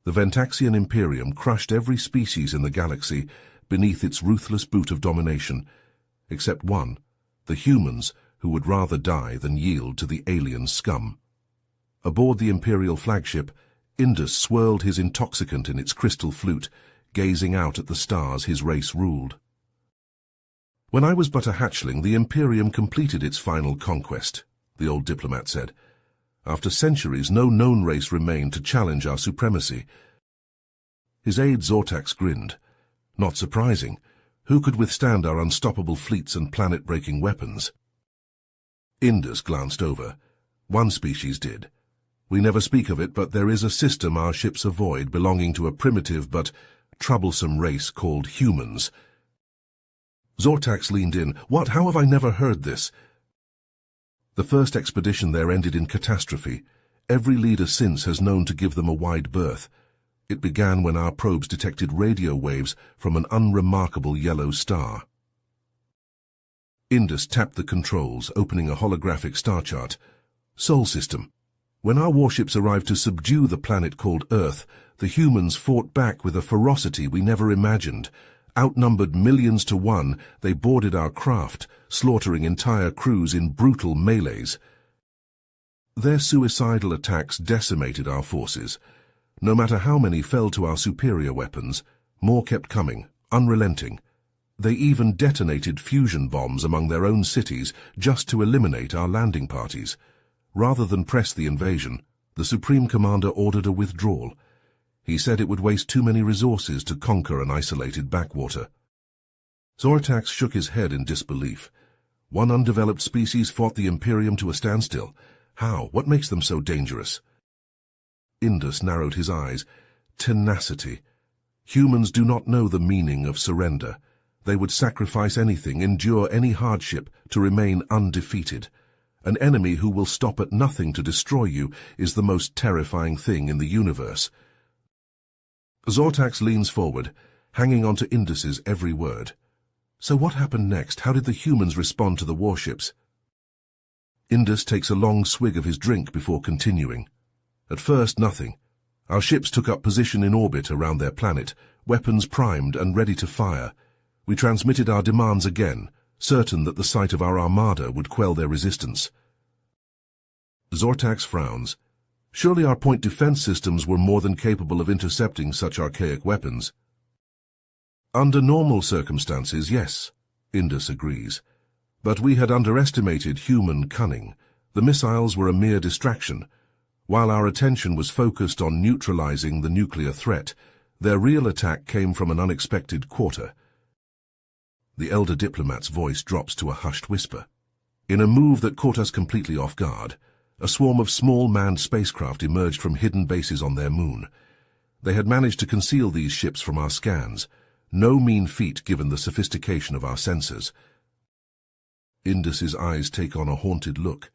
The Ventaxian Imperium crushed every species in the galaxy beneath its ruthless boot of domination, except one, the humans, who would rather die than yield to the alien scum. Aboard the Imperial flagship, Indus swirled his intoxicant in its crystal flute, gazing out at the stars his race ruled. "When I was but a hatchling, the Imperium completed its final conquest," the old diplomat said. "After centuries, no known race remained to challenge our supremacy." His aide Zortax grinned. "Not surprising. Who could withstand our unstoppable fleets and planet-breaking weapons?" Indus glanced over. "One species did. We never speak of it, but there is a system our ships avoid belonging to a primitive but troublesome race called humans." Zortax leaned in. "What? How have I never heard this?" "The first expedition there ended in catastrophe. Every leader since has known to give them a wide berth. It began when our probes detected radio waves from an unremarkable yellow star." Indus tapped the controls, opening a holographic star chart. "Sol system. When our warships arrived to subdue the planet called Earth, the humans fought back with a ferocity we never imagined. Outnumbered millions to one, they boarded our craft, slaughtering entire crews in brutal melees. Their suicidal attacks decimated our forces. No matter how many fell to our superior weapons, more kept coming, unrelenting. They even detonated fusion bombs among their own cities just to eliminate our landing parties. Rather than press the invasion, the Supreme Commander ordered a withdrawal. He said it would waste too many resources to conquer an isolated backwater." Zortax shook his head in disbelief. "One undeveloped species fought the Imperium to a standstill. How? What makes them so dangerous?" Indus narrowed his eyes. "Tenacity. Humans do not know the meaning of surrender. They would sacrifice anything, endure any hardship, to remain undefeated. An enemy who will stop at nothing to destroy you is the most terrifying thing in the universe." Zortax leans forward, hanging on to Indus's every word. "So what happened next? How did the humans respond to the warships?" Indus takes a long swig of his drink before continuing. "At first, nothing. Our ships took up position in orbit around their planet, weapons primed and ready to fire. We transmitted our demands again, certain that the sight of our armada would quell their resistance." Zortax frowns. "Surely our point defense systems were more than capable of intercepting such archaic weapons." "Under normal circumstances, yes," Indus agrees. "But we had underestimated human cunning. The missiles were a mere distraction. While our attention was focused on neutralizing the nuclear threat, their real attack came from an unexpected quarter." The elder diplomat's voice drops to a hushed whisper. "In a move that caught us completely off guard, a swarm of small manned spacecraft emerged from hidden bases on their moon. They had managed to conceal these ships from our scans, no mean feat given the sophistication of our sensors." Indus's eyes take on a haunted look.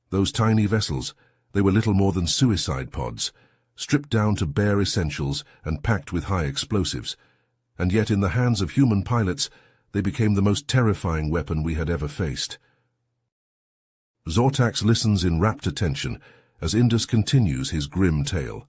Those tiny vessels, they were little more than suicide pods, stripped down to bare essentials and packed with high explosives. And yet in the hands of human pilots, they became the most terrifying weapon we had ever faced. Zortax listens in rapt attention as Indus continues his grim tale.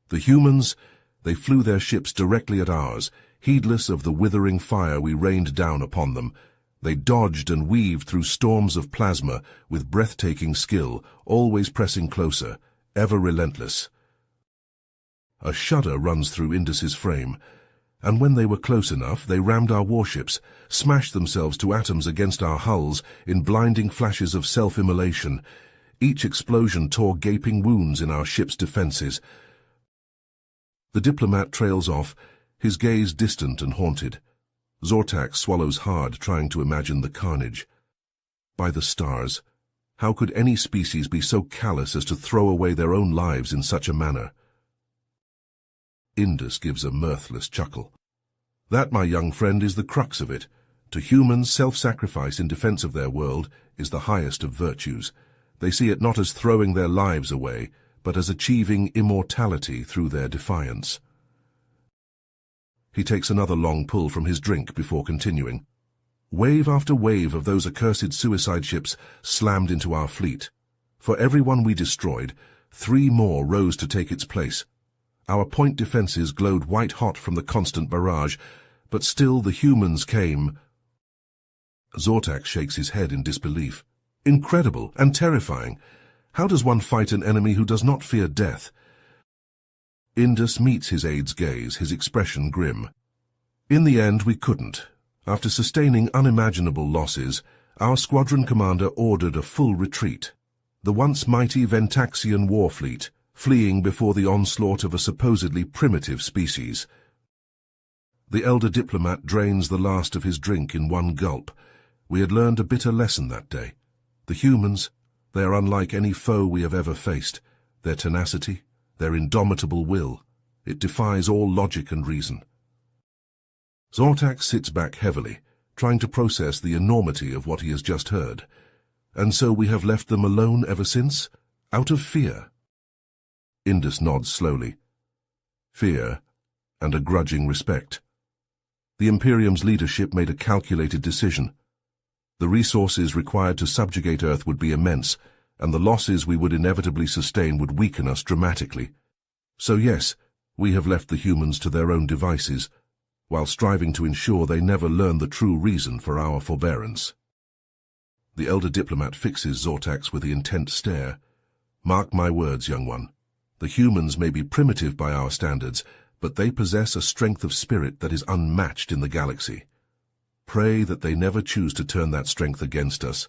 "The humans, they flew their ships directly at ours, heedless of the withering fire we rained down upon them. They dodged and weaved through storms of plasma with breathtaking skill, always pressing closer, ever relentless." A shudder runs through Indus's frame. "And when they were close enough, they rammed our warships, smashed themselves to atoms against our hulls in blinding flashes of self-immolation. Each explosion tore gaping wounds in our ship's defenses." The diplomat trails off, his gaze distant and haunted. Zortax swallows hard, trying to imagine the carnage. By the stars, how could any species be so callous as to throw away their own lives in such a manner? Indus gives a mirthless chuckle. "That, my young friend, is the crux of it. To humans, self-sacrifice in defense of their world is the highest of virtues. They see it not as throwing their lives away, but as achieving immortality through their defiance." He takes another long pull from his drink before continuing. "Wave after wave of those accursed suicide ships slammed into our fleet. For every one we destroyed, 3 more rose to take its place. Our point defenses glowed white-hot from the constant barrage, but still the humans came. Zortax shakes his head in disbelief. Incredible and terrifying. How does one fight an enemy who does not fear death? Indus meets his aide's gaze, his expression grim. In the end, we couldn't. After sustaining unimaginable losses, our squadron commander ordered a full retreat. The once mighty Ventaxian war fleet, fleeing before the onslaught of a supposedly primitive species. The elder diplomat drains the last of his drink in one gulp. We had learned a bitter lesson that day. The humans, they are unlike any foe we have ever faced. Their tenacity, their indomitable will, it defies all logic and reason. Zortax sits back heavily, trying to process the enormity of what he has just heard. And so we have left them alone ever since, out of fear. Indus nods slowly. Fear and a grudging respect. The Imperium's leadership made a calculated decision. The resources required to subjugate Earth would be immense, and the losses we would inevitably sustain would weaken us dramatically. So yes, we have left the humans to their own devices, while striving to ensure they never learn the true reason for our forbearance. The elder diplomat fixes Zortax with the intent stare. Mark my words, young one. The humans may be primitive by our standards, but they possess a strength of spirit that is unmatched in the galaxy. Pray that they never choose to turn that strength against us.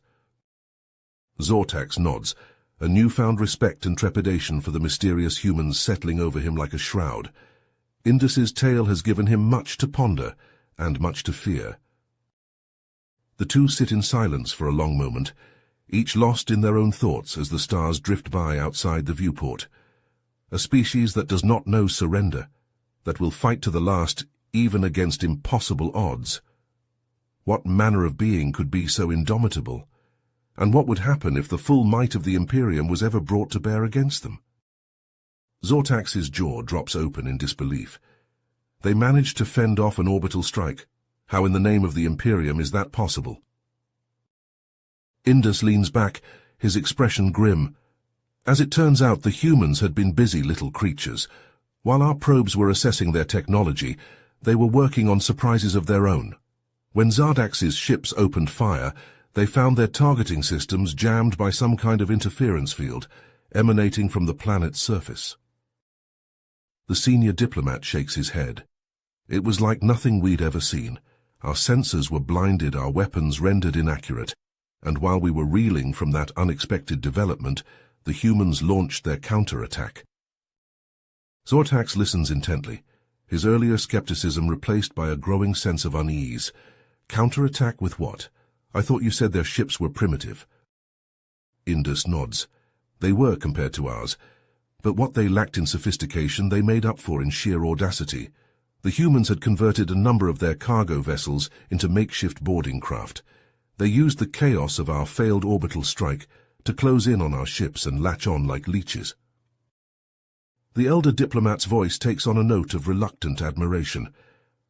Zortax nods, a newfound respect and trepidation for the mysterious humans settling over him like a shroud. Indus's tale has given him much to ponder and much to fear. The two sit in silence for a long moment, each lost in their own thoughts as the stars drift by outside the viewport. A species that does not know surrender, that will fight to the last even against impossible odds. What manner of being could be so indomitable? And what would happen if the full might of the Imperium was ever brought to bear against them? Zortax's jaw drops open in disbelief. They managed to fend off an orbital strike. How in the name of the Imperium is that possible? Indus leans back, his expression grim. As it turns out, the humans had been busy little creatures. While our probes were assessing their technology, they were working on surprises of their own. When Zardax's ships opened fire, they found their targeting systems jammed by some kind of interference field, emanating from the planet's surface. The senior diplomat shakes his head. It was like nothing we'd ever seen. Our sensors were blinded, our weapons rendered inaccurate, and while we were reeling from that unexpected development, the humans launched their counterattack. Zortax listens intently, his earlier skepticism replaced by a growing sense of unease. Counterattack with what? I thought you said their ships were primitive. Indus nods. They were compared to ours, but what they lacked in sophistication they made up for in sheer audacity. The humans had converted a number of their cargo vessels into makeshift boarding craft. They used the chaos of our failed orbital strike to close in on our ships and latch on like leeches. The elder diplomat's voice takes on a note of reluctant admiration.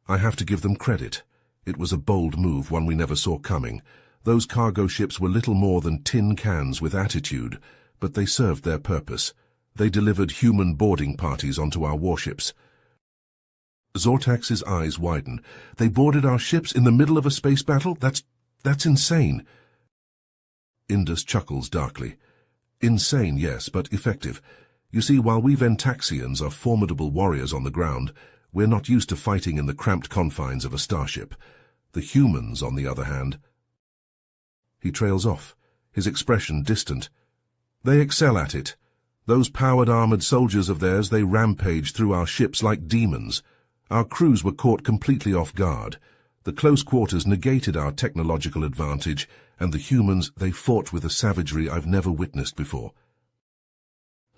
I have to give them credit. It was a bold move, one we never saw coming. Those cargo ships were little more than tin cans with attitude, but they served their purpose. They delivered human boarding parties onto our warships. Zortax's eyes widen. They boarded our ships in the middle of a space battle? That's insane. Indus chuckles darkly. Insane, yes, but effective. You see, while we Ventaxians are formidable warriors on the ground, we're not used to fighting in the cramped confines of a starship. The humans, on the other hand... He trails off, his expression distant. They excel at it. Those powered armored soldiers of theirs, they rampage through our ships like demons. Our crews were caught completely off guard. The close quarters negated our technological advantage, and the humans, they fought with a savagery I've never witnessed before.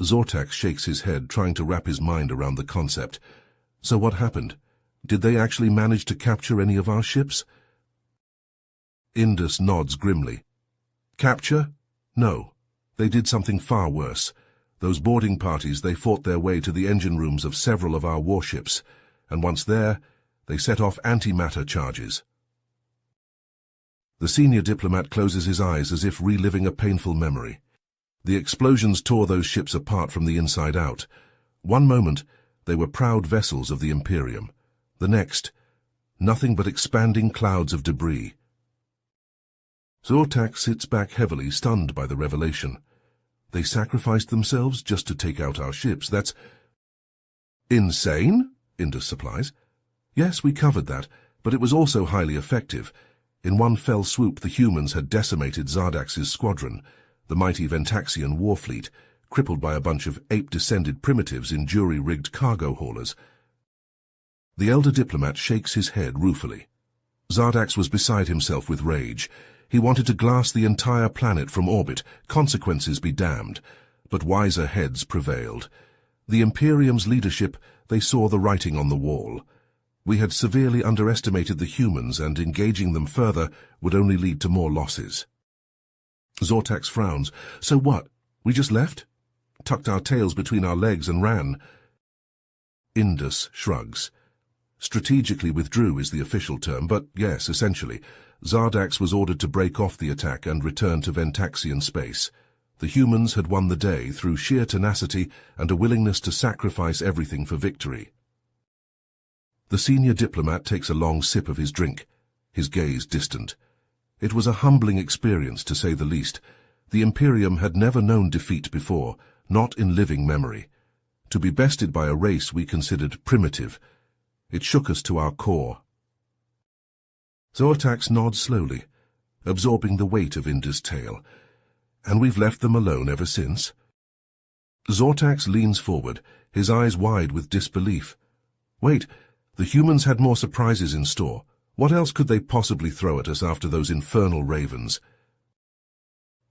Zortax shakes his head, trying to wrap his mind around the concept. So what happened? Did they actually manage to capture any of our ships? Indus nods grimly. Capture? No. They did something far worse. Those boarding parties, they fought their way to the engine rooms of several of our warships, and once there, they set off antimatter charges. The senior diplomat closes his eyes as if reliving a painful memory. The explosions tore those ships apart from the inside out. One moment, They were proud vessels of the Imperium. The next, nothing but expanding clouds of debris. Zortak sits back heavily, stunned by the revelation. They sacrificed themselves just to take out our ships. That's insane, Indus supplies. Yes, we covered that, but it was also highly effective. In one fell swoop, the humans had decimated Zardax's squadron, the mighty Ventaxian war fleet, crippled by a bunch of ape-descended primitives in jury-rigged cargo haulers. The elder diplomat shakes his head ruefully. Zardax was beside himself with rage. He wanted to glass the entire planet from orbit, consequences be damned. But wiser heads prevailed. The Imperium's leadership, they saw the writing on the wall. We had severely underestimated the humans, and engaging them further would only lead to more losses. Zortax frowns. So what? We just left? Tucked our tails between our legs and ran? Indus shrugs. Strategically withdrew is the official term, but yes, essentially. Zardax was ordered to break off the attack and return to Ventaxian space. The humans had won the day through sheer tenacity and a willingness to sacrifice everything for victory. The senior diplomat takes a long sip of his drink, his gaze distant. It was a humbling experience, to say the least. The Imperium had never known defeat before, not in living memory. To be bested by a race we considered primitive, it shook us to our core. Zortax nods slowly, absorbing the weight of Indus' tale. And we've left them alone ever since? Zortax leans forward, his eyes wide with disbelief. Wait, the humans had more surprises in store. What else could they possibly throw at us after those infernal ravens?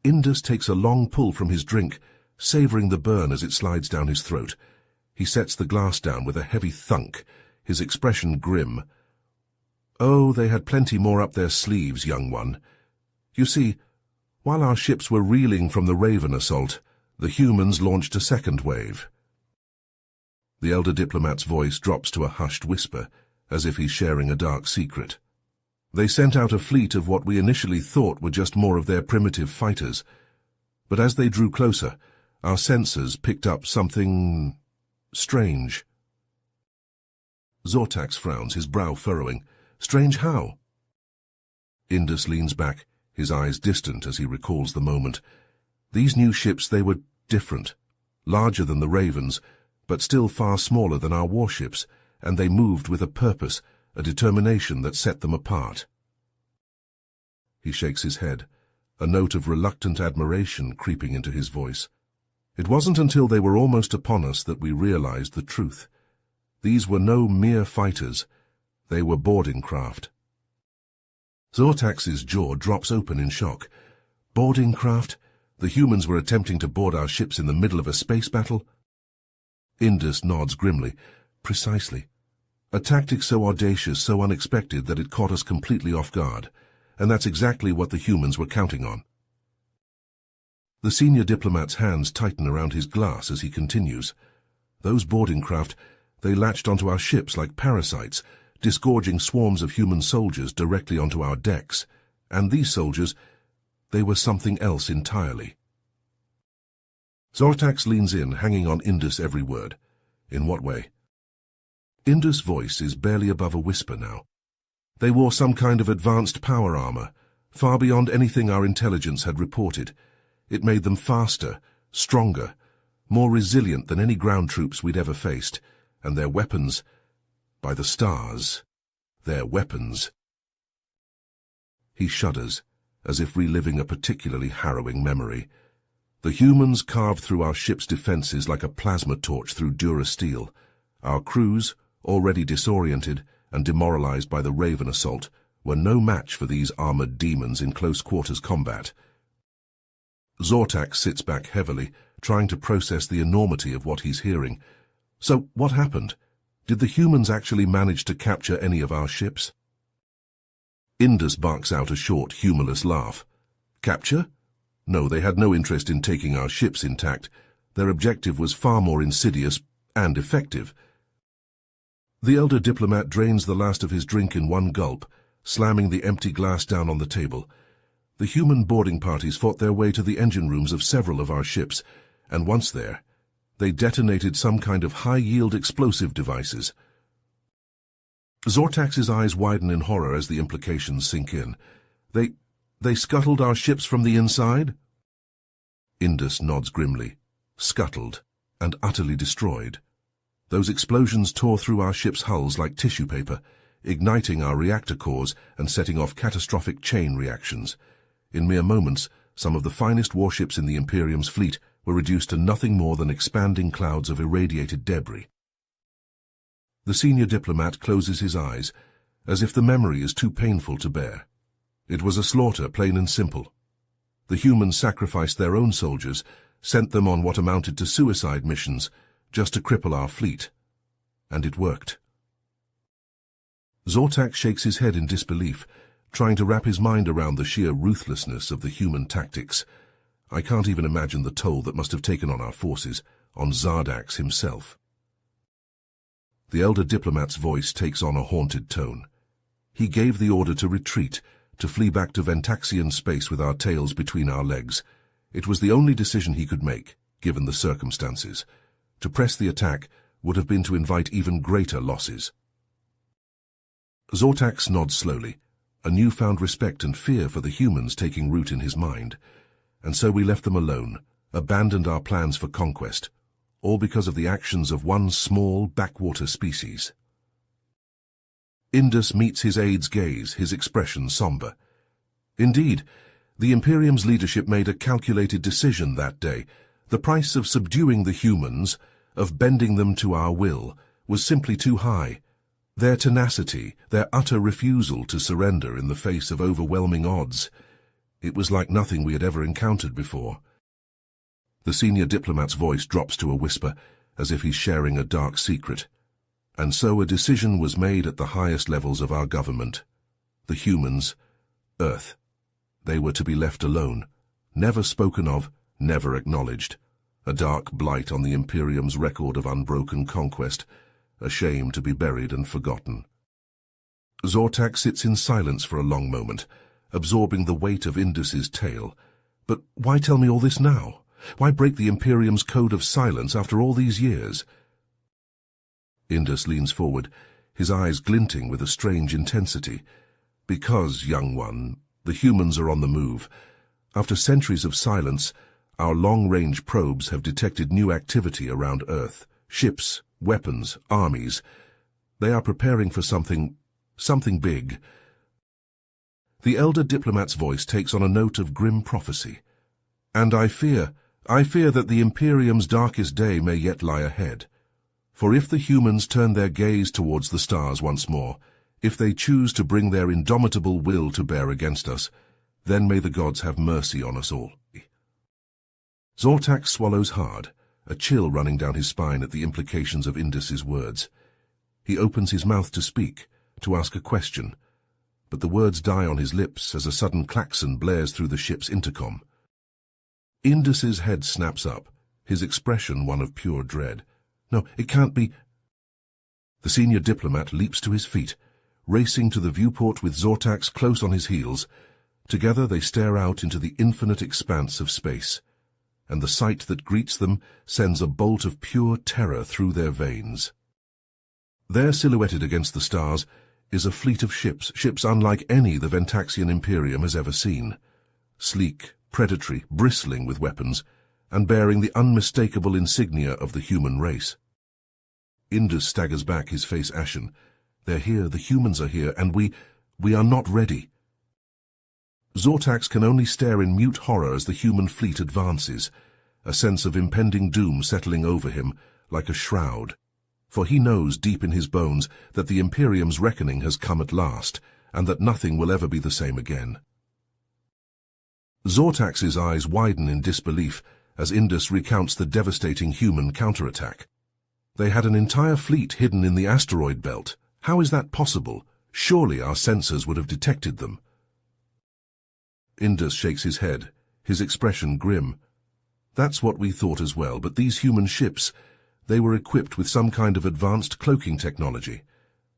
Indus takes a long pull from his drink, savoring the burn as it slides down his throat. He sets the glass down with a heavy thunk, his expression grim. Oh, they had plenty more up their sleeves, young one. You see, while our ships were reeling from the Raven assault, the humans launched a second wave. The elder diplomat's voice drops to a hushed whisper, as if he's sharing a dark secret. They sent out a fleet of what we initially thought were just more of their primitive fighters. But as they drew closer, our sensors picked up something strange. Zortax frowns, his brow furrowing. Strange how? Indus leans back, his eyes distant as he recalls the moment. These new ships, they were different, larger than the Ravens, but still far smaller than our warships, and they moved with a purpose, a determination that set them apart. He shakes his head, a note of reluctant admiration creeping into his voice. It wasn't until they were almost upon us that we realized the truth. These were no mere fighters, they were boarding craft. Zortax's jaw drops open in shock. Boarding craft? The humans were attempting to board our ships in the middle of a space battle? Indus nods grimly. Precisely. A tactic so audacious, so unexpected that it caught us completely off guard. And that's exactly what the humans were counting on. The senior diplomat's hands tighten around his glass as he continues. Those boarding craft, they latched onto our ships like parasites, disgorging swarms of human soldiers directly onto our decks. And these soldiers, they were something else entirely. Zortax leans in, hanging on Indus' every word. In what way? Indus' voice is barely above a whisper now. They wore some kind of advanced power armor, far beyond anything our intelligence had reported. It made them faster, stronger, more resilient than any ground troops we'd ever faced, and their weapons, by the stars, their weapons. He shudders, as if reliving a particularly harrowing memory. The humans carved through our ship's defenses like a plasma torch through durasteel. Our crews, already disoriented and demoralized by the Raven assault, were no match for these armored demons in close-quarters combat. Zortax sits back heavily, trying to process the enormity of what he's hearing. So, what happened? Did the humans actually manage to capture any of our ships? Indus barks out a short, humorless laugh. Capture? No, they had no interest in taking our ships intact. Their objective was far more insidious and effective. The elder diplomat drains the last of his drink in one gulp, slamming the empty glass down on the table. The human boarding parties fought their way to the engine rooms of several of our ships, and once there, They detonated some kind of high-yield explosive devices. Zortax's eyes widen in horror as the implications sink in. They scuttled our ships from the inside? Indus nods grimly. Scuttled, and utterly destroyed. Those explosions tore through our ship's hulls like tissue paper, igniting our reactor cores and setting off catastrophic chain reactions. In mere moments, some of the finest warships in the Imperium's fleet were reduced to nothing more than expanding clouds of irradiated debris. The senior diplomat closes his eyes, as if the memory is too painful to bear. It was a slaughter, plain and simple. The humans sacrificed their own soldiers, sent them on what amounted to suicide missions, just to cripple our fleet. And it worked. Zortax shakes his head in disbelief, trying to wrap his mind around the sheer ruthlessness of the human tactics. I can't even imagine the toll that must have taken on our forces, on Zardax himself. The elder diplomat's voice takes on a haunted tone. He gave the order to retreat, to flee back to Ventaxian space with our tails between our legs. It was the only decision he could make, given the circumstances. To press the attack would have been to invite even greater losses. Zortax nods slowly, a newfound respect and fear for the humans taking root in his mind. And so we left them alone, abandoned our plans for conquest, all because of the actions of one small backwater species. Indus meets his aide's gaze, his expression somber. Indeed, the Imperium's leadership made a calculated decision that day. The price of subduing the humans, of bending them to our will, was simply too high. Their tenacity, their utter refusal to surrender in the face of overwhelming odds. It was like nothing we had ever encountered before. The senior diplomat's voice drops to a whisper, as if he's sharing a dark secret. And so a decision was made at the highest levels of our government. The humans, Earth. They were to be left alone, never spoken of, never acknowledged. A dark blight on the Imperium's record of unbroken conquest, a shame to be buried and forgotten. Zortax sits in silence for a long moment, absorbing the weight of Indus's tale. But why tell me all this now? Why break the Imperium's code of silence after all these years? Indus leans forward, his eyes glinting with a strange intensity. Because, young one, the humans are on the move. After centuries of silence, our long-range probes have detected new activity around Earth. Ships, weapons, armies. They are preparing for something big. The elder diplomat's voice takes on a note of grim prophecy. And I fear that the Imperium's darkest day may yet lie ahead. For if the humans turn their gaze towards the stars once more, if they choose to bring their indomitable will to bear against us, then may the gods have mercy on us all. Zortax swallows hard, a chill running down his spine at the implications of Indus's words. He opens his mouth to speak, to ask a question, but the words die on his lips as a sudden klaxon blares through the ship's intercom. Indus's head snaps up, his expression one of pure dread. No, it can't be. The senior diplomat leaps to his feet, racing to the viewport with Zortax close on his heels. Together they stare out into the infinite expanse of space, and the sight that greets them sends a bolt of pure terror through their veins. There, silhouetted against the stars, is a fleet of ships unlike any the Ventaxian Imperium has ever seen. Sleek, predatory, bristling with weapons, and bearing the unmistakable insignia of the human race. Indus staggers back, his face ashen. They're here, the humans are here, and we are not ready. Zortax can only stare in mute horror as the human fleet advances, a sense of impending doom settling over him like a shroud. For he knows deep in his bones that the Imperium's reckoning has come at last, and that nothing will ever be the same again. Zortax's eyes widen in disbelief as Indus recounts the devastating human counterattack. They had an entire fleet hidden in the asteroid belt. How is that possible? Surely our sensors would have detected them. Indus shakes his head, his expression grim. That's what we thought as well, but these human ships, they were equipped with some kind of advanced cloaking technology.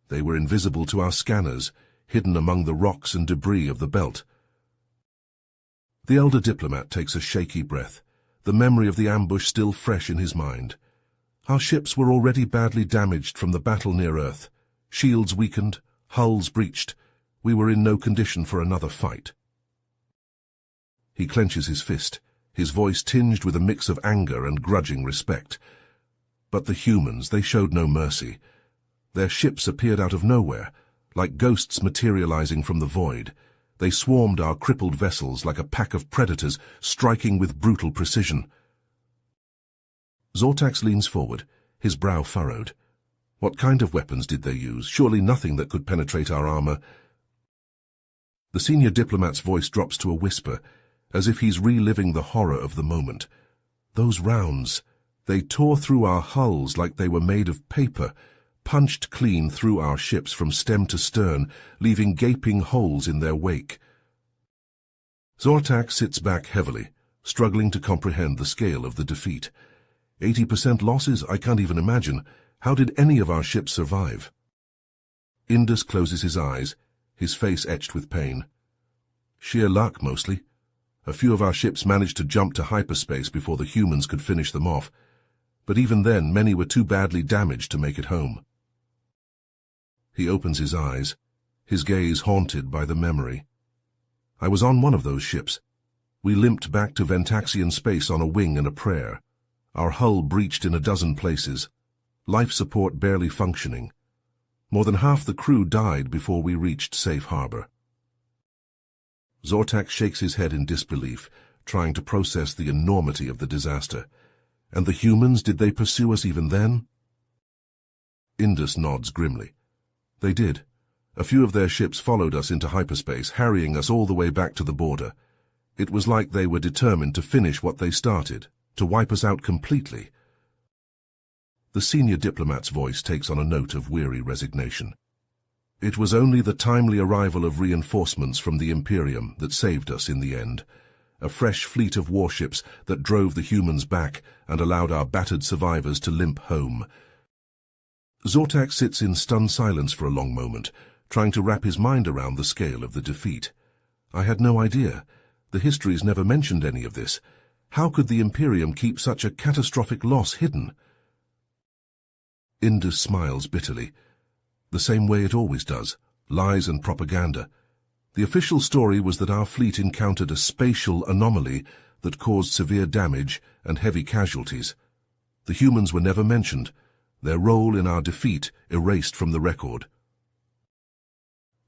They were invisible to our scanners, hidden among the rocks and debris of the belt. The elder diplomat takes a shaky breath, the memory of the ambush still fresh in his mind. Our ships were already badly damaged from the battle near Earth. Shields weakened, hulls breached. We were in no condition for another fight. He clenches his fist, his voice tinged with a mix of anger and grudging respect. But the humans, they showed no mercy. Their ships appeared out of nowhere, like ghosts materializing from the void. They swarmed our crippled vessels like a pack of predators, striking with brutal precision. Zortax leans forward, his brow furrowed. What kind of weapons did they use? Surely nothing that could penetrate our armor. The senior diplomat's voice drops to a whisper, as if he's reliving the horror of the moment. Those rounds, they tore through our hulls like they were made of paper, punched clean through our ships from stem to stern, leaving gaping holes in their wake. Zortax sits back heavily, struggling to comprehend the scale of the defeat. 80% losses? I can't even imagine. How did any of our ships survive? Indus closes his eyes, his face etched with pain. Sheer luck, mostly. A few of our ships managed to jump to hyperspace before the humans could finish them off. But even then, many were too badly damaged to make it home. He opens his eyes, his gaze haunted by the memory. I was on one of those ships. We limped back to Ventaxian space on a wing and a prayer. Our hull breached in a dozen places. Life support barely functioning. More than half the crew died before we reached safe harbor. Zortax shakes his head in disbelief, trying to process the enormity of the disaster. And the humans, did they pursue us even then? Indus nods grimly. They did. A few of their ships followed us into hyperspace, harrying us all the way back to the border. It was like they were determined to finish what they started, to wipe us out completely. The senior diplomat's voice takes on a note of weary resignation. It was only the timely arrival of reinforcements from the Imperium that saved us in the end. A fresh fleet of warships that drove the humans back and allowed our battered survivors to limp home. Zortax sits in stunned silence for a long moment, trying to wrap his mind around the scale of the defeat. I had no idea. The histories never mentioned any of this. How could the Imperium keep such a catastrophic loss hidden? Indus smiles bitterly. The same way it always does. Lies and propaganda. The official story was that our fleet encountered a spatial anomaly that caused severe damage and heavy casualties. The humans were never mentioned, their role in our defeat erased from the record.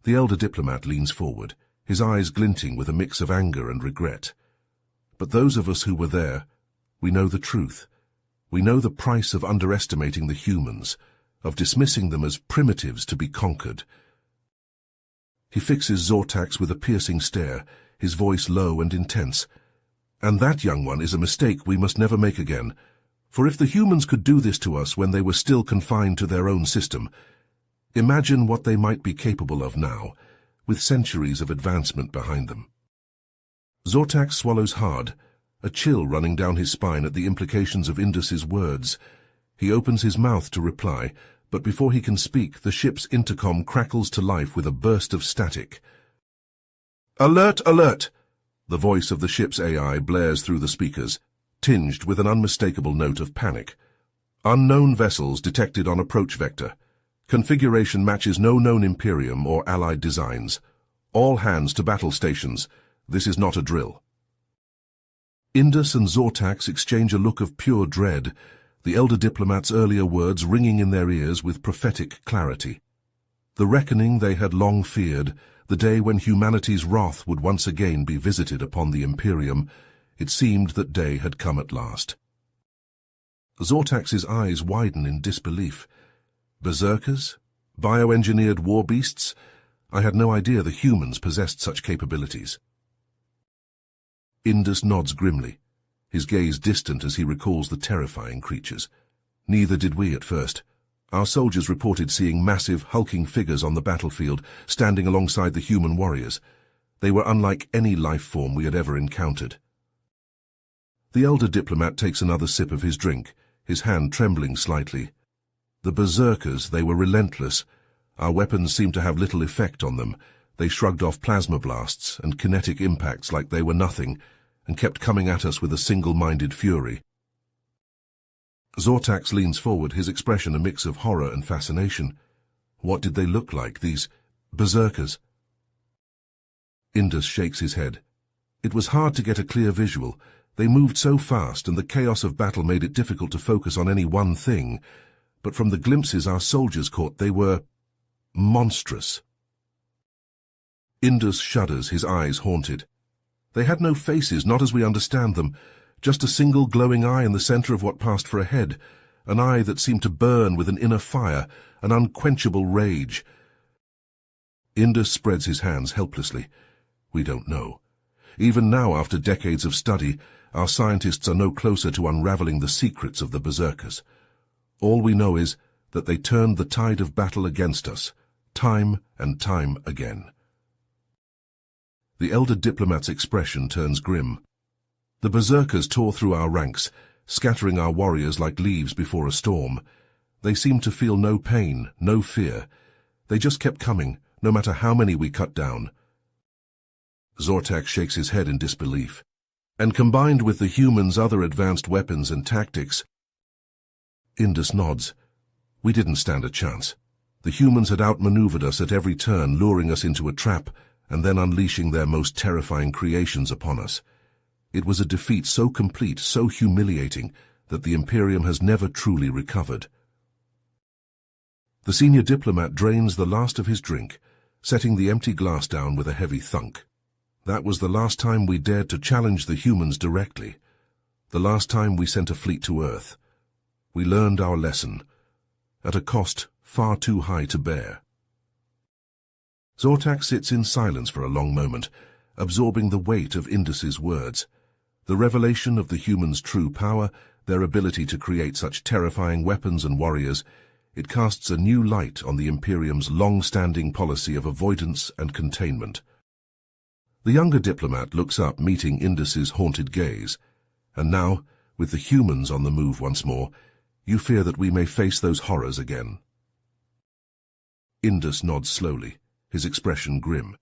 The elder diplomat leans forward, his eyes glinting with a mix of anger and regret. But those of us who were there, we know the truth. We know the price of underestimating the humans, of dismissing them as primitives to be conquered. He fixes Zortax with a piercing stare, his voice low and intense. And that, young one, is a mistake we must never make again. For if the humans could do this to us when they were still confined to their own system, imagine what they might be capable of now, with centuries of advancement behind them. Zortax swallows hard, a chill running down his spine at the implications of Indus's words. He opens his mouth to reply, but before he can speak, the ship's intercom crackles to life with a burst of static. "Alert, alert!" The voice of the ship's AI blares through the speakers, tinged with an unmistakable note of panic. "Unknown vessels detected on approach vector. Configuration matches no known Imperium or Allied designs. All hands to battle stations. This is not a drill." Indus and Zortax exchange a look of pure dread, the elder diplomat's earlier words ringing in their ears with prophetic clarity. The reckoning they had long feared, the day when humanity's wrath would once again be visited upon the Imperium, it seemed that day had come at last. Zortax's eyes widen in disbelief. Berserkers? Bioengineered war beasts? I had no idea the humans possessed such capabilities. Indus nods grimly, his gaze distant as he recalls the terrifying creatures. Neither did we at first. Our soldiers reported seeing massive, hulking figures on the battlefield, standing alongside the human warriors. They were unlike any life form we had ever encountered. The elder diplomat takes another sip of his drink, his hand trembling slightly. The berserkers, they were relentless. Our weapons seemed to have little effect on them. They shrugged off plasma blasts and kinetic impacts like they were nothing, and kept coming at us with a single-minded fury. Zortax leans forward, his expression a mix of horror and fascination. What did they look like, these berserkers? Indus shakes his head. It was hard to get a clear visual. They moved so fast, and the chaos of battle made it difficult to focus on any one thing. But from the glimpses our soldiers caught, they were monstrous. Indus shudders, his eyes haunted. They had no faces, not as we understand them, just a single glowing eye in the center of what passed for a head, an eye that seemed to burn with an inner fire, an unquenchable rage. Indus spreads his hands helplessly. We don't know. Even now, after decades of study, our scientists are no closer to unraveling the secrets of the berserkers. All we know is that they turned the tide of battle against us, time and time again. The elder diplomat's expression turns grim. The berserkers tore through our ranks, scattering our warriors like leaves before a storm. They seemed to feel no pain, no fear. They just kept coming, no matter how many we cut down. Zortax shakes his head in disbelief. And combined with the humans' other advanced weapons and tactics, Indus nods. We didn't stand a chance. The humans had outmaneuvered us at every turn, luring us into a trap, and then unleashing their most terrifying creations upon us. It was a defeat so complete, so humiliating, that the Imperium has never truly recovered. The senior diplomat drains the last of his drink, setting the empty glass down with a heavy thunk. That was the last time we dared to challenge the humans directly. The last time we sent a fleet to Earth. We learned our lesson, at a cost far too high to bear. Zortax sits in silence for a long moment, absorbing the weight of Indus's words. The revelation of the humans' true power, their ability to create such terrifying weapons and warriors, it casts a new light on the Imperium's long-standing policy of avoidance and containment. The younger diplomat looks up, meeting Indus's haunted gaze. And now, with the humans on the move once more, you fear that we may face those horrors again. Indus nods slowly, his expression grim.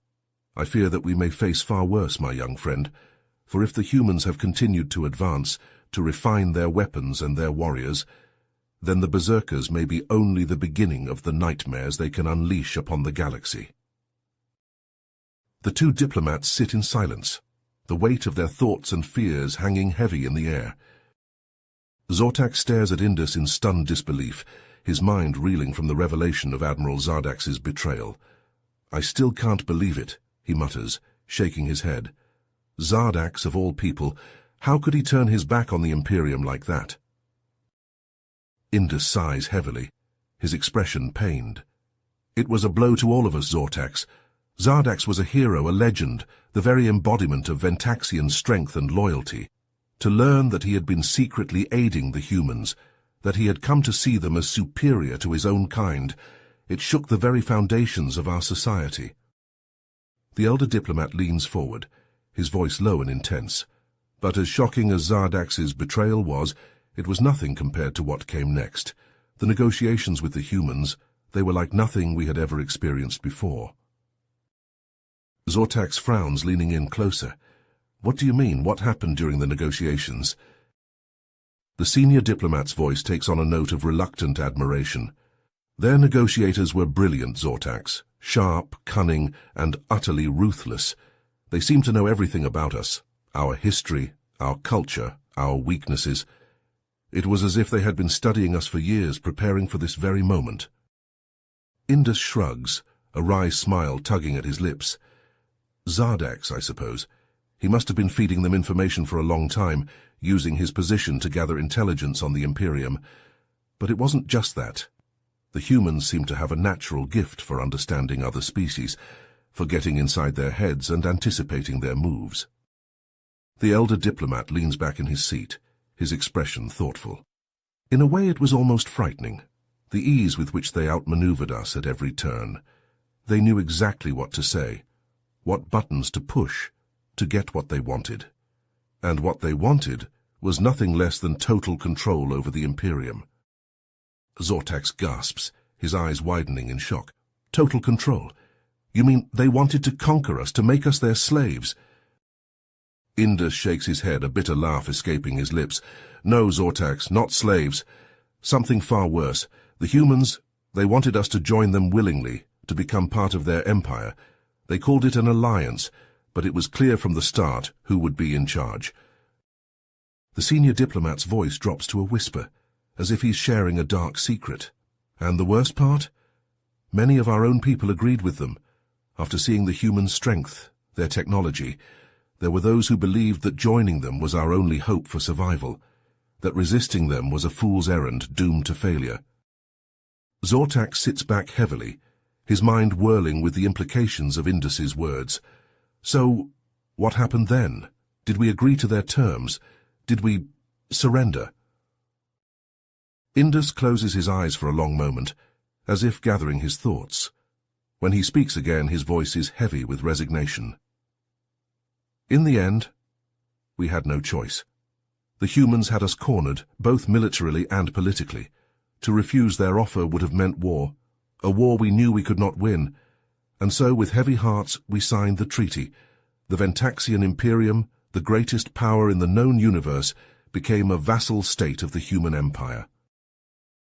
I fear that we may face far worse, my young friend, for if the humans have continued to advance, to refine their weapons and their warriors, then the berserkers may be only the beginning of the nightmares they can unleash upon the galaxy. The two diplomats sit in silence, the weight of their thoughts and fears hanging heavy in the air. Zortax stares at Indus in stunned disbelief, his mind reeling from the revelation of Admiral Zardax's betrayal. I still can't believe it, he mutters, shaking his head. Zardax, of all people, how could he turn his back on the Imperium like that? Indus sighs heavily, his expression pained. It was a blow to all of us, Zortax. Zardax was a hero, a legend, the very embodiment of Ventaxian strength and loyalty. To learn that he had been secretly aiding the humans, that he had come to see them as superior to his own kind, it shook the very foundations of our society. The elder diplomat leans forward, his voice low and intense. But as shocking as Zardax's betrayal was, it was nothing compared to what came next. The negotiations with the humans, they were like nothing we had ever experienced before. Zortax frowns, leaning in closer. What do you mean? What happened during the negotiations? The senior diplomat's voice takes on a note of reluctant admiration. Their negotiators were brilliant, Zortax, sharp, cunning, and utterly ruthless. They seemed to know everything about us, our history, our culture, our weaknesses. It was as if they had been studying us for years, preparing for this very moment. Indus shrugs, a wry smile tugging at his lips. Zardax, I suppose. He must have been feeding them information for a long time, using his position to gather intelligence on the Imperium. But it wasn't just that. The humans seemed to have a natural gift for understanding other species, for getting inside their heads and anticipating their moves. The elder diplomat leans back in his seat, his expression thoughtful. In a way it was almost frightening, the ease with which they outmaneuvered us at every turn. They knew exactly what to say, what buttons to push, to get what they wanted. And what they wanted was nothing less than total control over the Imperium. Zortax gasps, his eyes widening in shock. Total control? You mean they wanted to conquer us, to make us their slaves? Indus shakes his head, a bitter laugh escaping his lips. No, Zortax, not slaves. Something far worse. The humans, they wanted us to join them willingly, to become part of their empire. They called it an alliance, but it was clear from the start who would be in charge. The senior diplomat's voice drops to a whisper, as if he's sharing a dark secret. And the worst part? Many of our own people agreed with them. After seeing the human strength, their technology, there were those who believed that joining them was our only hope for survival, that resisting them was a fool's errand doomed to failure. Zortax sits back heavily, his mind whirling with the implications of Indus's words. So, what happened then? Did we agree to their terms? Did we surrender? Indus closes his eyes for a long moment, as if gathering his thoughts. When he speaks again, his voice is heavy with resignation. In the end, we had no choice. The humans had us cornered, both militarily and politically. To refuse their offer would have meant war, a war we knew we could not win, and so with heavy hearts we signed the treaty. The Ventaxian Imperium, the greatest power in the known universe, became a vassal state of the human empire.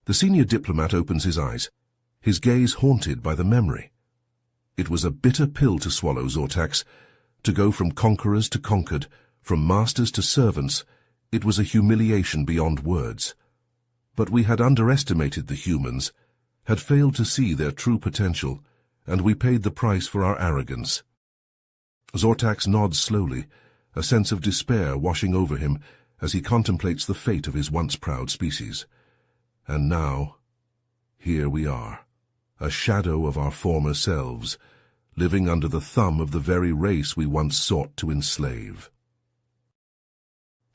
The senior diplomat opens his eyes, his gaze haunted by the memory. It was a bitter pill to swallow, Zortax. To go from conquerors to conquered, from masters to servants, it was a humiliation beyond words. But we had underestimated the humans, had failed to see their true potential, and we paid the price for our arrogance. Zortax nods slowly, a sense of despair washing over him as he contemplates the fate of his once proud species. And now, here we are, a shadow of our former selves, living under the thumb of the very race we once sought to enslave.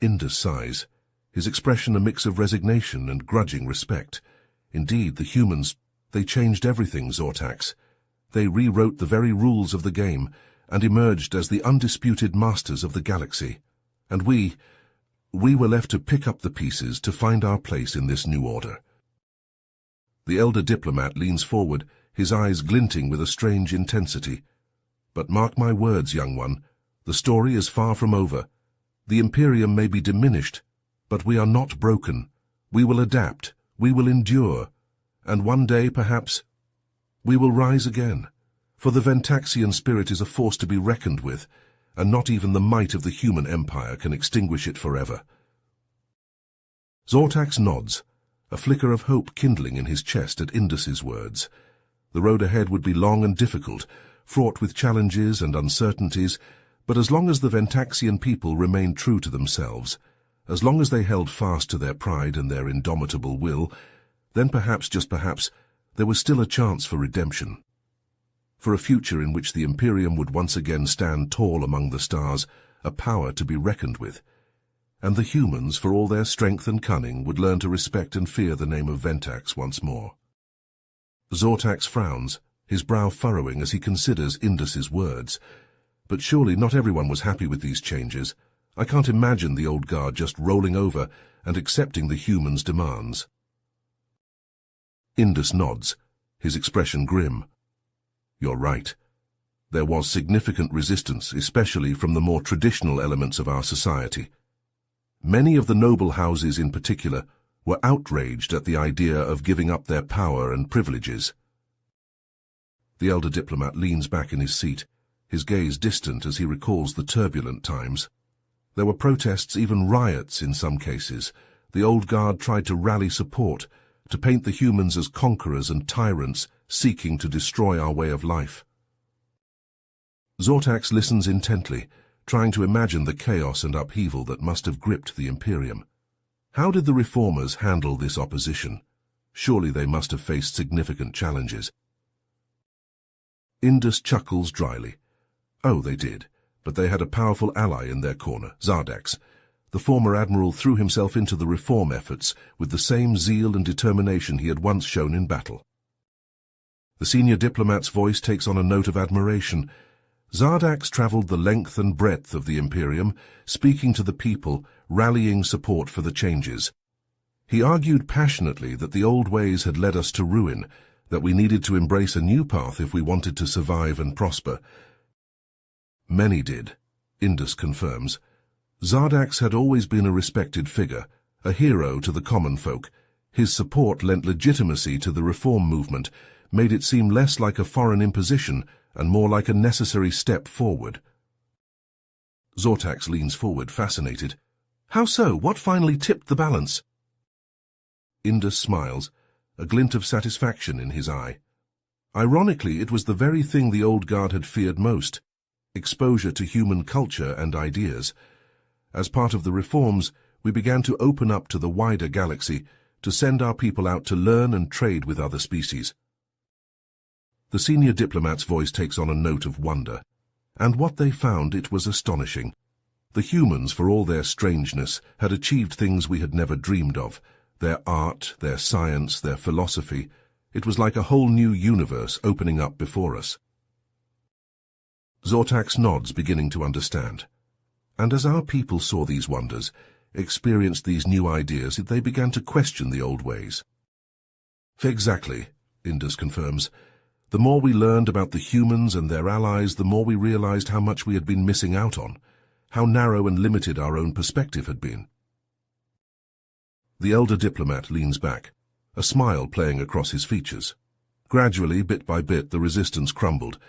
Indus sighs, his expression a mix of resignation and grudging respect. Indeed, the humans, they changed everything, Zortax. They rewrote the very rules of the game and emerged as the undisputed masters of the galaxy. And we were left to pick up the pieces to find our place in this new order. The elder diplomat leans forward, his eyes glinting with a strange intensity. But mark my words, young one, the story is far from over. The Imperium may be diminished, but we are not broken. We will adapt, we will endure, and one day, perhaps, we will rise again. For the Ventaxian spirit is a force to be reckoned with, and not even the might of the human empire can extinguish it forever. Zortax nods, a flicker of hope kindling in his chest at Indus's words. The road ahead would be long and difficult, fraught with challenges and uncertainties, but as long as the Ventaxian people remained true to themselves, as long as they held fast to their pride and their indomitable will, then perhaps, just perhaps, there was still a chance for redemption. For a future in which the Imperium would once again stand tall among the stars, a power to be reckoned with. And the humans, for all their strength and cunning, would learn to respect and fear the name of Ventax once more. Zortax frowns, his brow furrowing as he considers Indus's words. But surely not everyone was happy with these changes. I can't imagine the old guard just rolling over and accepting the humans' demands. Indus nods, his expression grim. You're right. There was significant resistance, especially from the more traditional elements of our society. Many of the noble houses in particular were outraged at the idea of giving up their power and privileges. The elder diplomat leans back in his seat, his gaze distant as he recalls the turbulent times. There were protests, even riots in some cases. The old guard tried to rally support, to paint the humans as conquerors and tyrants seeking to destroy our way of life. Zortax listens intently, trying to imagine the chaos and upheaval that must have gripped the Imperium. How did the reformers handle this opposition? Surely they must have faced significant challenges. Indus chuckles dryly. Oh, they did, but they had a powerful ally in their corner, Zardax. The former admiral threw himself into the reform efforts with the same zeal and determination he had once shown in battle. The senior diplomat's voice takes on a note of admiration. Zardax traveled the length and breadth of the Imperium, speaking to the people, rallying support for the changes. He argued passionately that the old ways had led us to ruin, that we needed to embrace a new path if we wanted to survive and prosper. Many did, Indus confirms, Zardax had always been a respected figure, a hero to the common folk. His support lent legitimacy to the reform movement, made it seem less like a foreign imposition and more like a necessary step forward. Zortax leans forward, fascinated. How so? What finally tipped the balance? Indus smiles, a glint of satisfaction in his eye. Ironically, it was the very thing the old guard had feared most: exposure to human culture and ideas. As part of the reforms, we began to open up to the wider galaxy, to send our people out to learn and trade with other species. The senior diplomat's voice takes on a note of wonder. And what they found, it was astonishing. The humans, for all their strangeness, had achieved things we had never dreamed of. Their art, their science, their philosophy. It was like a whole new universe opening up before us. Zortax nods, beginning to understand. And as our people saw these wonders, experienced these new ideas, they began to question the old ways. Exactly, Indus confirms. The more we learned about the humans and their allies, the more we realized how much we had been missing out on, how narrow and limited our own perspective had been. The elder diplomat leans back, a smile playing across his features. Gradually, bit by bit, the resistance crumbled.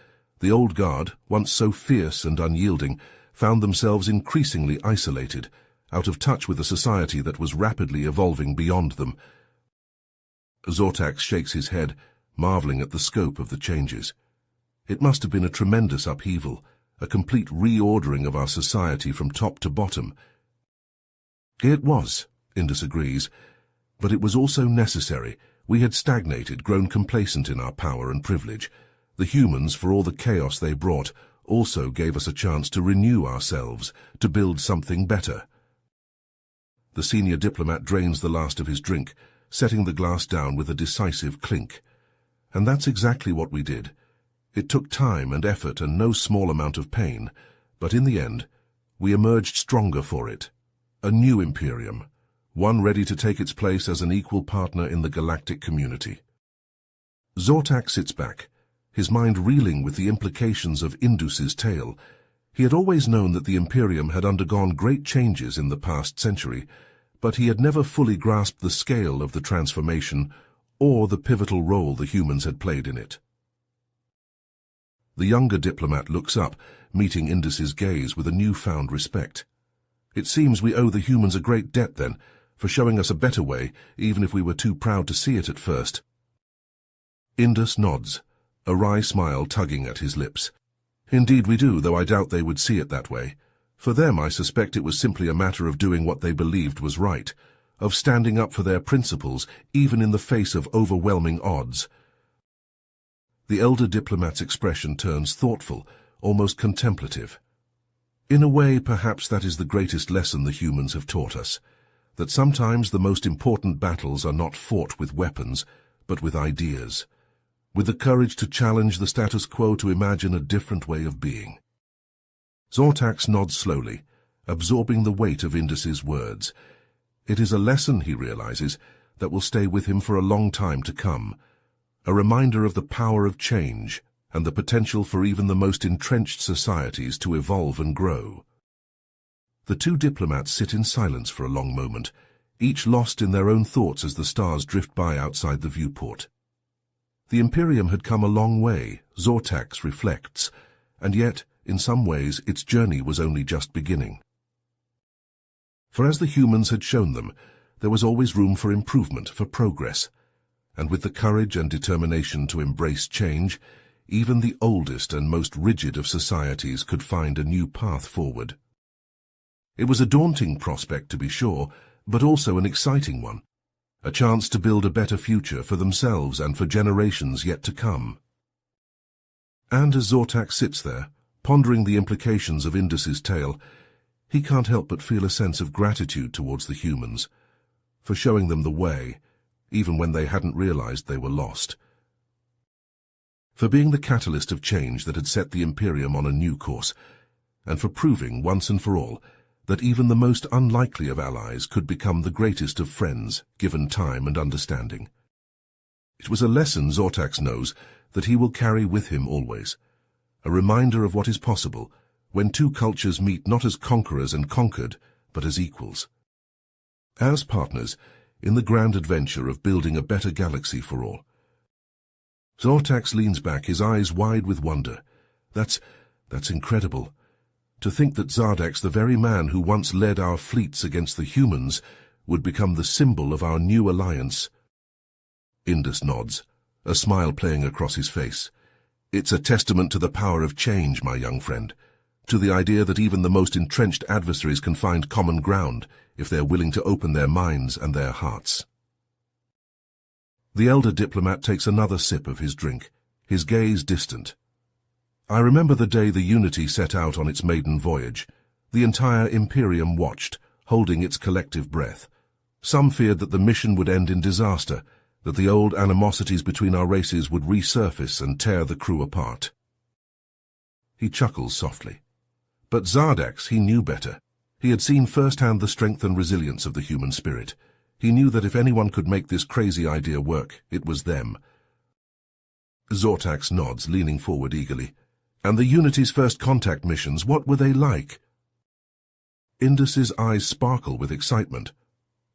The old guard, once so fierce and unyielding, found themselves increasingly isolated, out of touch with a society that was rapidly evolving beyond them. Zortax shakes his head, marveling at the scope of the changes. It must have been a tremendous upheaval, a complete reordering of our society from top to bottom. It was, Indus agrees, but it was also necessary. We had stagnated, grown complacent in our power and privilege. The humans, for all the chaos they brought, also gave us a chance to renew ourselves, to build something better. The senior diplomat drains the last of his drink, setting the glass down with a decisive clink. And that's exactly what we did. It took time and effort and no small amount of pain, but in the end, we emerged stronger for it. A new Imperium, one ready to take its place as an equal partner in the galactic community. Zortax sits back, his mind reeling with the implications of Indus's tale. He had always known that the Imperium had undergone great changes in the past century, but he had never fully grasped the scale of the transformation or the pivotal role the humans had played in it. The younger diplomat looks up, meeting Indus's gaze with a newfound respect. It seems we owe the humans a great debt, then, for showing us a better way, even if we were too proud to see it at first. Indus nods, a wry smile tugging at his lips. Indeed we do, though I doubt they would see it that way. For them, I suspect it was simply a matter of doing what they believed was right, of standing up for their principles, even in the face of overwhelming odds. The elder diplomat's expression turns thoughtful, almost contemplative. In a way, perhaps that is the greatest lesson the humans have taught us, that sometimes the most important battles are not fought with weapons, but with ideas, with the courage to challenge the status quo, to imagine a different way of being. Zortax nods slowly, absorbing the weight of Indus's words. It is a lesson, he realizes, that will stay with him for a long time to come, a reminder of the power of change and the potential for even the most entrenched societies to evolve and grow. The two diplomats sit in silence for a long moment, each lost in their own thoughts as the stars drift by outside the viewport. The Imperium had come a long way, Zortax reflects, and yet, in some ways, its journey was only just beginning. For as the humans had shown them, there was always room for improvement, for progress, and with the courage and determination to embrace change, even the oldest and most rigid of societies could find a new path forward. It was a daunting prospect, to be sure, but also an exciting one, a chance to build a better future for themselves and for generations yet to come. And as Zortax sits there, pondering the implications of Indus's tale, he can't help but feel a sense of gratitude towards the humans, for showing them the way, even when they hadn't realized they were lost. For being the catalyst of change that had set the Imperium on a new course, and for proving once and for all that even the most unlikely of allies could become the greatest of friends, given time and understanding. It was a lesson Zortax knows that he will carry with him always, a reminder of what is possible when two cultures meet not as conquerors and conquered, but as equals. As partners, in the grand adventure of building a better galaxy for all. Zortax leans back, his eyes wide with wonder. That's incredible. To think that Zardax, the very man who once led our fleets against the humans, would become the symbol of our new alliance. Indus nods, a smile playing across his face. It's a testament to the power of change, my young friend, to the idea that even the most entrenched adversaries can find common ground if they're willing to open their minds and their hearts. The elder diplomat takes another sip of his drink, his gaze distant. I remember the day the Unity set out on its maiden voyage. The entire Imperium watched, holding its collective breath. Some feared that the mission would end in disaster, that the old animosities between our races would resurface and tear the crew apart. He chuckles softly. But Zardax, he knew better. He had seen firsthand the strength and resilience of the human spirit. He knew that if anyone could make this crazy idea work, it was them. Zortax nods, leaning forward eagerly. And the Unity's first contact missions, what were they like? Indus's eyes sparkle with excitement.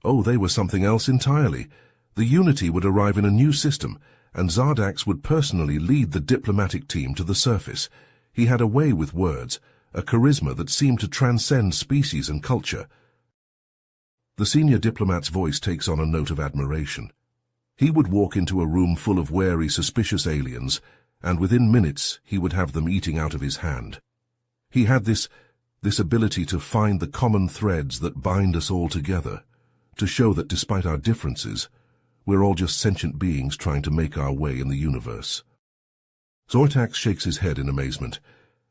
Oh, they were something else entirely. The Unity would arrive in a new system, and Zardax would personally lead the diplomatic team to the surface. He had a way with words, a charisma that seemed to transcend species and culture. The senior diplomat's voice takes on a note of admiration. He would walk into a room full of wary, suspicious aliens, and within minutes he would have them eating out of his hand. He had this ability to find the common threads that bind us all together, to show that despite our differences, we're all just sentient beings trying to make our way in the universe. Zortax shakes his head in amazement.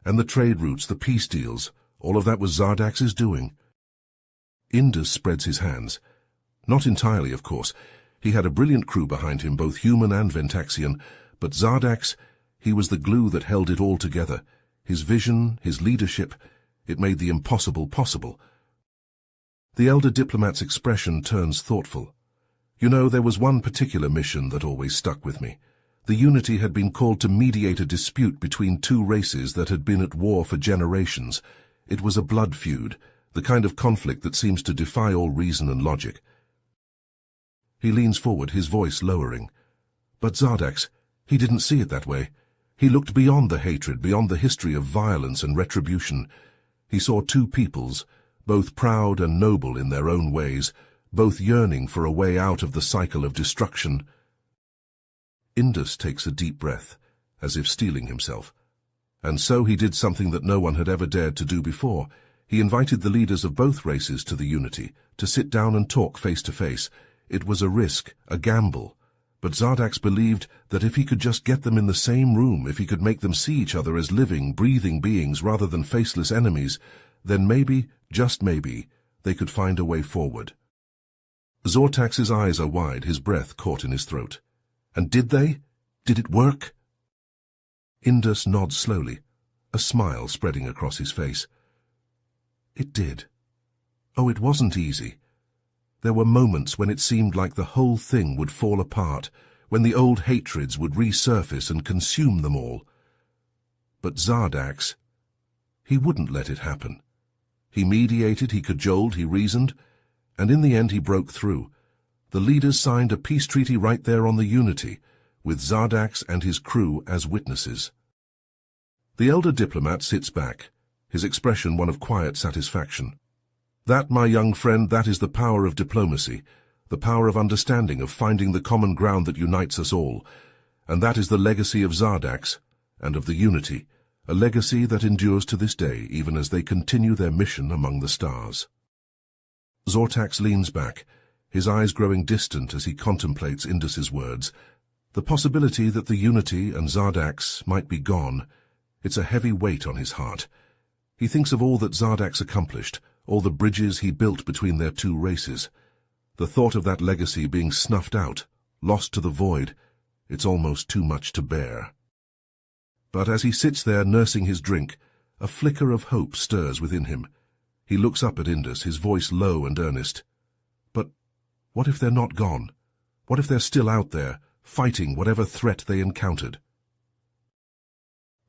And the trade routes, the peace deals, all of that was Zardax's doing. Indus spreads his hands. Not entirely, of course. He had a brilliant crew behind him, both human and Ventaxian, but Zardax, he was the glue that held it all together. His vision, his leadership, it made the impossible possible. The elder diplomat's expression turns thoughtful. You know, there was one particular mission that always stuck with me. The Unity had been called to mediate a dispute between two races that had been at war for generations. It was a blood feud, the kind of conflict that seems to defy all reason and logic. He leans forward, his voice lowering. But Zardax, he didn't see it that way. He looked beyond the hatred, beyond the history of violence and retribution. He saw two peoples, both proud and noble in their own ways, both yearning for a way out of the cycle of destruction. Indus takes a deep breath, as if steeling himself. And so he did something that no one had ever dared to do before. He invited the leaders of both races to the Unity, to sit down and talk face to face. It was a risk, a gamble. But Zardax believed that if he could just get them in the same room, if he could make them see each other as living, breathing beings rather than faceless enemies, then maybe, just maybe, they could find a way forward. Zortax's eyes are wide, his breath caught in his throat. And did they? Did it work? Indus nods slowly, a smile spreading across his face. It did. Oh, it wasn't easy. There were moments when it seemed like the whole thing would fall apart, when the old hatreds would resurface and consume them all. But Zardax, he wouldn't let it happen. He mediated, he cajoled, he reasoned, and in the end he broke through. The leaders signed a peace treaty right there on the Unity, with Zardax and his crew as witnesses. The elder diplomat sits back, his expression one of quiet satisfaction. That, my young friend, that is the power of diplomacy, the power of understanding, of finding the common ground that unites us all. And that is the legacy of Zardax and of the Unity, a legacy that endures to this day, even as they continue their mission among the stars. Zortax leans back, his eyes growing distant as he contemplates Indus's words. The possibility that the Unity and Zardax might be gone, it's a heavy weight on his heart. He thinks of all that Zardax accomplished, all the bridges he built between their two races. The thought of that legacy being snuffed out, lost to the void, it's almost too much to bear. But as he sits there nursing his drink, a flicker of hope stirs within him. He looks up at Indus, his voice low and earnest. But what if they're not gone? What if they're still out there, fighting whatever threat they encountered?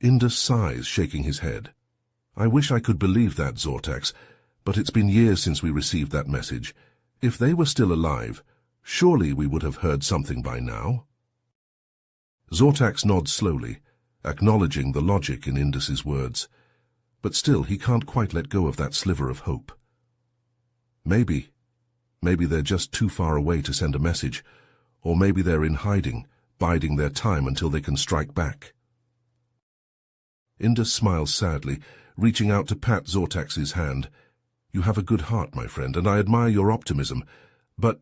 Indus sighs, shaking his head. I wish I could believe that, Zortax, but it's been years since we received that message. If they were still alive, surely we would have heard something by now. Zortax nods slowly, acknowledging the logic in Indus's words, but still he can't quite let go of that sliver of hope. Maybe they're just too far away to send a message, or maybe they're in hiding, biding their time until they can strike back. Indus smiles sadly, reaching out to pat Zortax's hand. You have a good heart, my friend, and I admire your optimism, but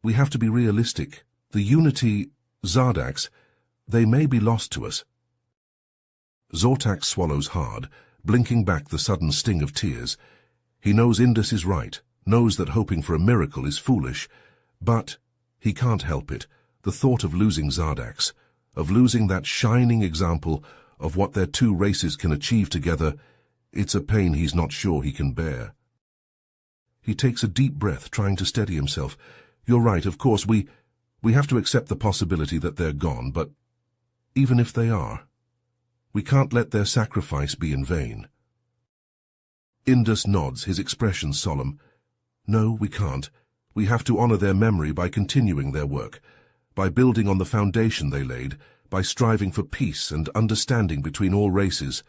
we have to be realistic. The Unity, Zardax, they may be lost to us. Zortax swallows hard, blinking back the sudden sting of tears. He knows Indus is right, knows that hoping for a miracle is foolish, but he can't help it. The thought of losing Zardax, of losing that shining example of what their two races can achieve together, it's a pain he's not sure he can bear. He takes a deep breath, trying to steady himself. You're right, of course, we have to accept the possibility that they're gone, but even if they are, we can't let their sacrifice be in vain. Indus nods, his expression solemn. No, we can't. We have to honor their memory by continuing their work, by building on the foundation they laid, by striving for peace and understanding between all races.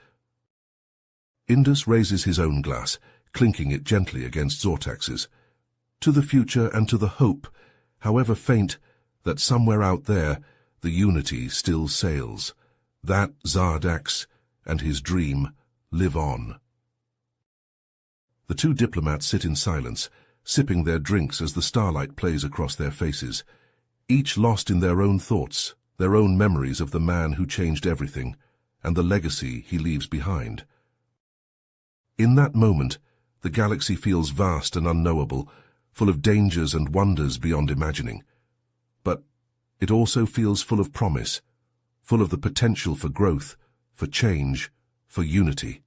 Indus raises his own glass, clinking it gently against Zortax's. To the future and to the hope, however faint, that somewhere out there the Unity still sails, that Zardax and his dream live on. The two diplomats sit in silence, sipping their drinks as the starlight plays across their faces, each lost in their own thoughts, their own memories of the man who changed everything, and the legacy he leaves behind. In that moment, the galaxy feels vast and unknowable, full of dangers and wonders beyond imagining. But it also feels full of promise, full of the potential for growth, for change, for unity.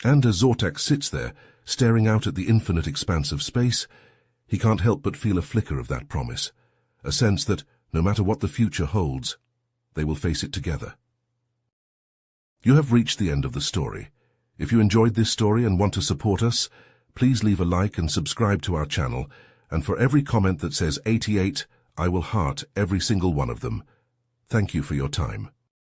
And as Zortax sits there, staring out at the infinite expanse of space, he can't help but feel a flicker of that promise, a sense that, no matter what the future holds, they will face it together. You have reached the end of the story. If you enjoyed this story and want to support us, please leave a like and subscribe to our channel, and for every comment that says 88, I will heart every single one of them. Thank you for your time.